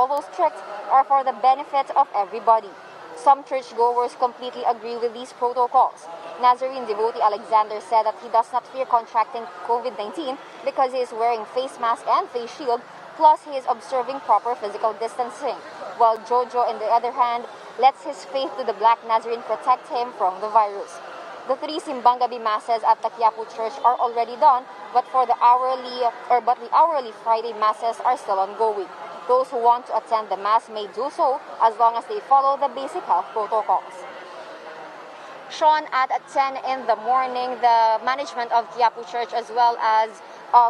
although strict, are for the benefit of everybody. Some churchgoers completely agree with these protocols. Nazarene devotee Alexander said that he does not fear contracting COVID-19 because he is wearing face mask and face shield, plus he is observing proper physical distancing. While Jojo, on the other hand, lets his faith to the Black Nazarene protect him from the virus. The 3 simbang gabi masses at the Quiapo Church are already done, but the hourly Friday masses are still ongoing. Those who want to attend the mass may do so as long as they follow the basic health protocols. Sean, at 10 in the morning, the management of Quiapo Church as well as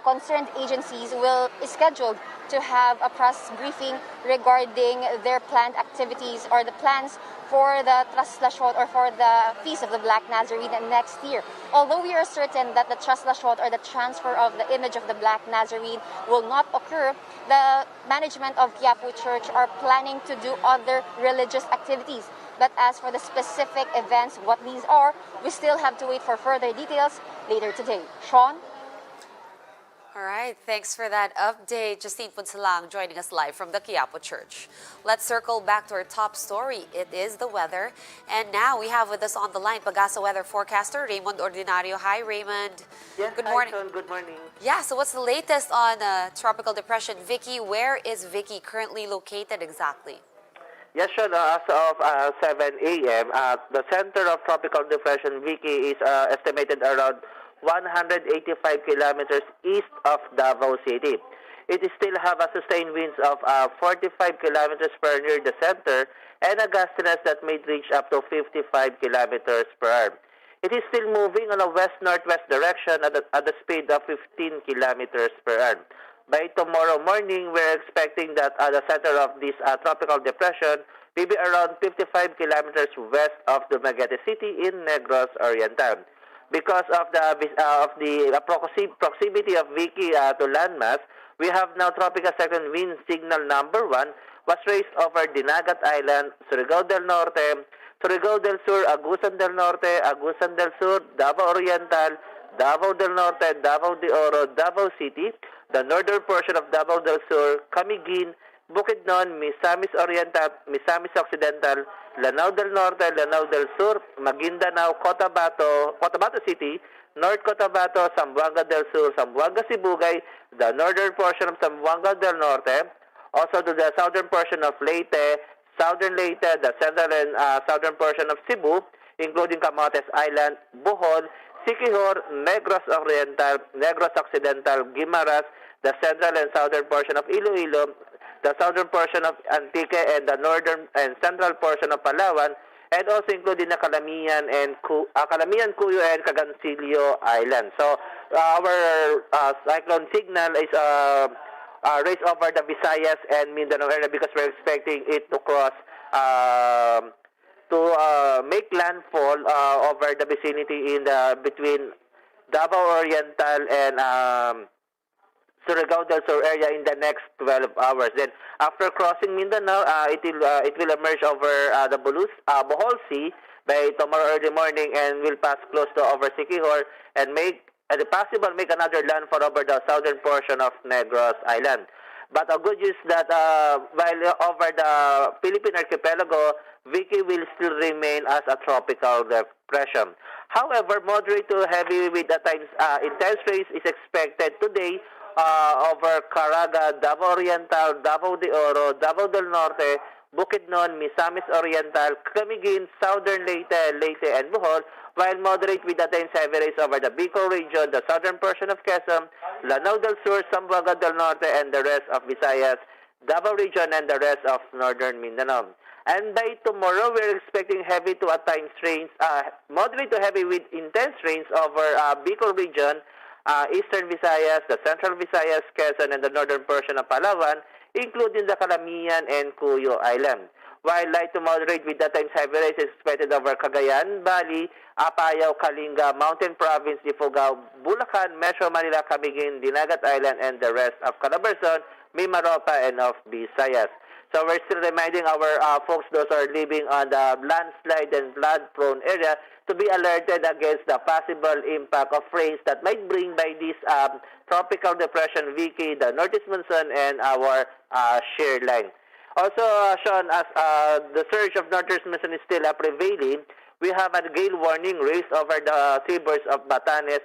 concerned agencies is scheduled to have a press briefing regarding their planned activities or the plans for the traslasyon or for the Feast of the Black Nazarene next year. Although we are certain that the traslasyon or the transfer of the image of the Black Nazarene will not occur, the management of Quiapo Church are planning to do other religious activities. But as for the specific events, what these are, we still have to wait for further details later today. Sean? All right, thanks for that update. Justine Punsalang joining us live from the Quiapo Church. Let's circle back to our top story. It is the weather. And now we have with us on the line Pagasa weather forecaster Raymond Ordinario. Hi, Raymond. Yeah, good morning. Hi, Sean. Good morning. Yeah, so what's the latest on tropical depression Vicky? Where is Vicky currently located exactly? Yes, Sean, as of 7 a.m., the center of tropical depression Vicky is estimated around 185 kilometers east of Davao City. It still have a sustained winds of 45 kilometers per near the center and a gustiness that may reach up to 55 kilometers per hour. It is still moving on a west-northwest direction at the speed of 15 kilometers per hour. By tomorrow morning, we're expecting that the center of this tropical depression will be around 55 kilometers west of Dumagat City in Negros Oriental. Because of the proximity of Vicky to landmass, we have now tropical second wind signal number 1 was raised over Dumagat Island, Surigao del Norte, Surigao del Sur, Agusan del Norte, Agusan del Sur, Davao Oriental, Davao del Norte, Davao de Oro, Davao City, the northern portion of Davao del Sur, Camiguin, Bukidnon, Misamis Oriental, Misamis Occidental, Lanao del Norte, Lanao del Sur, Maguindanao, Cotabato City, North Cotabato, Zamboanga del Sur, Zamboanga Sibugay, the northern portion of Zamboanga del Norte, also to the southern portion of Leyte, southern Leyte, the central and southern portion of Cebu, including Camotes Island, Bohol, Siquijor, Negros Oriental, Negros Occidental, Guimaras, the central and southern portion of Iloilo, the southern portion of Antique and the northern and central portion of Palawan, and also including the Calamian, Cuyo, and Cagancillo Island. So our cyclone signal is raised over the Visayas and Mindanao area because we're expecting it to cross to make landfall over the vicinity in between Davao Oriental and Surigao del Sur area in the next 12 hours. Then, after crossing Mindanao, it will emerge over the Bohol Sea by tomorrow early morning and will pass close to over Siquijor and make another landfall over the southern portion of Negros Island. But a good news that while over the Philippine archipelago, Vicky will still remain as a tropical depression. However, moderate to heavy with at times intense rains is expected today over Caraga, Davao Oriental, Davao de Oro, Davao del Norte, Bukidnon, Misamis Oriental, Camiguin, Southern Leyte, and Bohol, while moderate with at times heavy rains over the Bicol region, the southern portion of Quezon, Lanao del Sur, Zamboanga del Norte, and the rest of Visayas, Davao region, and the rest of northern Mindanao. And by tomorrow, we're expecting heavy to at times rains, moderate to heavy with intense rains over Bicol region, eastern Visayas, the central Visayas, Quezon, and the northern portion of Palawan, including the Calamian and Cuyo Island. While light to moderate with at times heavy rains is expected over Cagayan, Bali, Apayao, Kalinga, Mountain Province, Ifugao, Bulacan, Metro Manila, Camiguin, Dumagat Island, and the rest of Calabarzon, Mimaropa, and of Visayas. So we're still reminding our folks, those who are living on the landslide and flood-prone area, to be alerted against the possible impact of rains that might bring by this tropical depression Vicky, the northeast monsoon, and our shear line. Also, Sean, as the surge of northern monsoon is still prevailing, we have a gale warning raised over the seaboards of Batanes,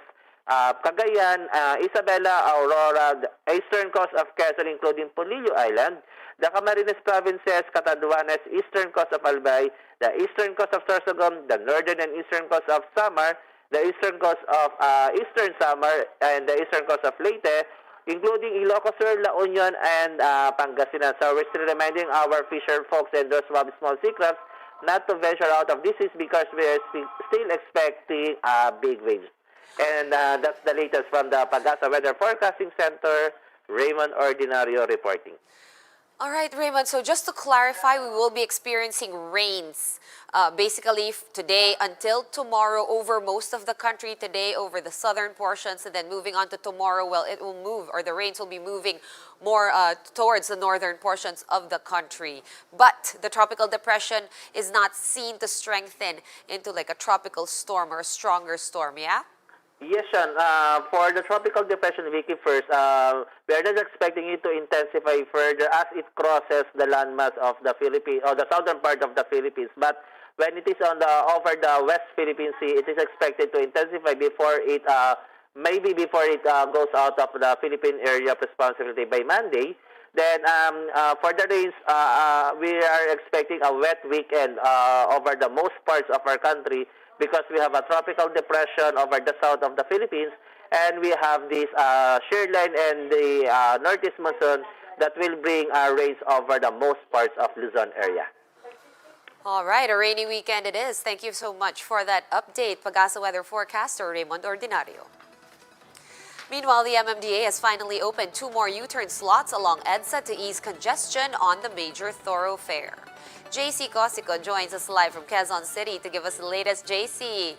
Cagayan, Isabela, Aurora, the eastern coast of Quezon, including Polillo Island, the Camarines provinces, Catanduanes, eastern coast of Albay, the eastern coast of Sorsogon, the northern and eastern coast of Samar, the eastern coast of eastern Samar, and the eastern coast of Leyte, including Ilocos Sur, La Union, and Pangasinan. So we're still reminding our fisher folks and those who have small sea crafts not to venture out of this is because we are still expecting big waves. And that's the latest from the Pag-asa Weather Forecasting Center. Raymond Ordinario reporting. All right, Raymond. So just to clarify, we will be experiencing rains basically today until tomorrow over most of the country, today over the southern portions, and then moving on to tomorrow, well, it will move, or the rains will be moving more towards the northern portions of the country. But the tropical depression is not seen to strengthen into like a tropical storm or a stronger storm, yeah? Yes, Sean. For the tropical depression, Vicky, first, we are not expecting it to intensify further as it crosses the landmass of the Philippines, or the southern part of the Philippines. But when it is on the over the West Philippine Sea, it is expected to intensify before it, maybe before it goes out of the Philippine area of responsibility by Monday. Then for the rains, we are expecting a wet weekend over the most parts of our country, because we have a tropical depression over the south of the Philippines, and we have this shear line and the northeast monsoon that will bring rains over the most parts of Luzon area. All right, a rainy weekend it is. Thank you so much for that update, Pag-asa weather forecaster Raymond Ordinario. Meanwhile, the MMDA has finally opened 2 more U-turn slots along EDSA to ease congestion on the major thoroughfare. JC Cosico joins us live from Quezon City to give us the latest. JC,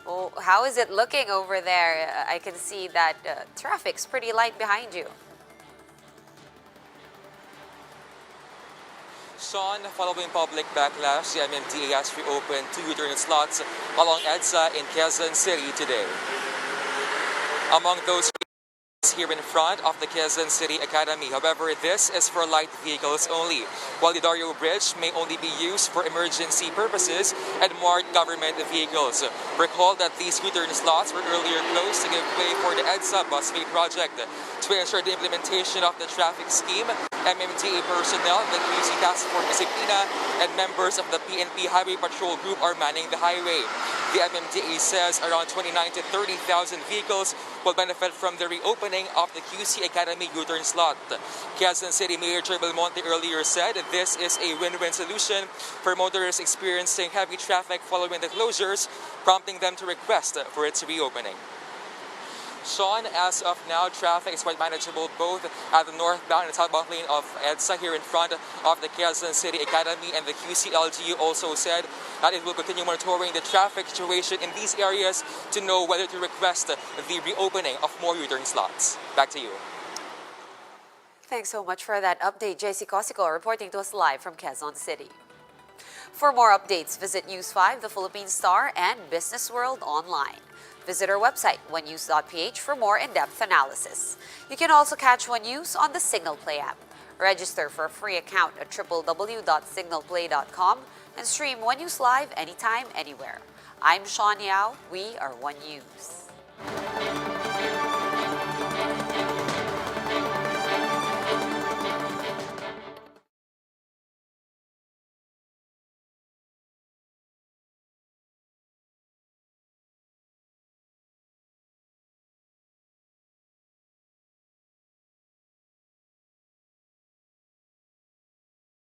oh, how is it looking over there? I can see that traffic's pretty light behind you. Sean, following public backlash, the MMDA has reopened 2 U-turn slots along EDSA in Quezon City today. Among those here in front of the Quezon City Academy. However, this is for light vehicles only, while the Dario Bridge may only be used for emergency purposes and marked government vehicles. Recall that these U-turn slots were earlier closed to give way for the EDSA busway project. To ensure the implementation of the traffic scheme, MMDA personnel, the QC Task Force Disciplina, and members of the PNP Highway Patrol Group are manning the highway. The MMDA says around 29,000 to 30,000 vehicles will benefit from the reopening of the QC Academy U-turn slot. Quezon City Mayor Joy Belmonte earlier said this is a win-win solution for motorists experiencing heavy traffic following the closures, prompting them to request for its reopening. Sean, as of now, traffic is quite manageable both at the northbound and southbound lane of EDSA here in front of the Quezon City Academy, and the QCLGU also said that it will continue monitoring the traffic situation in these areas to know whether to request the reopening of more U-turn slots. Back to you. Thanks so much for that update, JC Cosico, reporting to us live from Quezon City. For more updates, visit News 5, the Philippine Star, and Business World online. Visit our website, onenews.ph, for more in-depth analysis. You can also catch One News on the Cignal Play app. Register for a free account at www.signalplay.com and stream One News live anytime, anywhere. I'm Sean Yao. We are One News.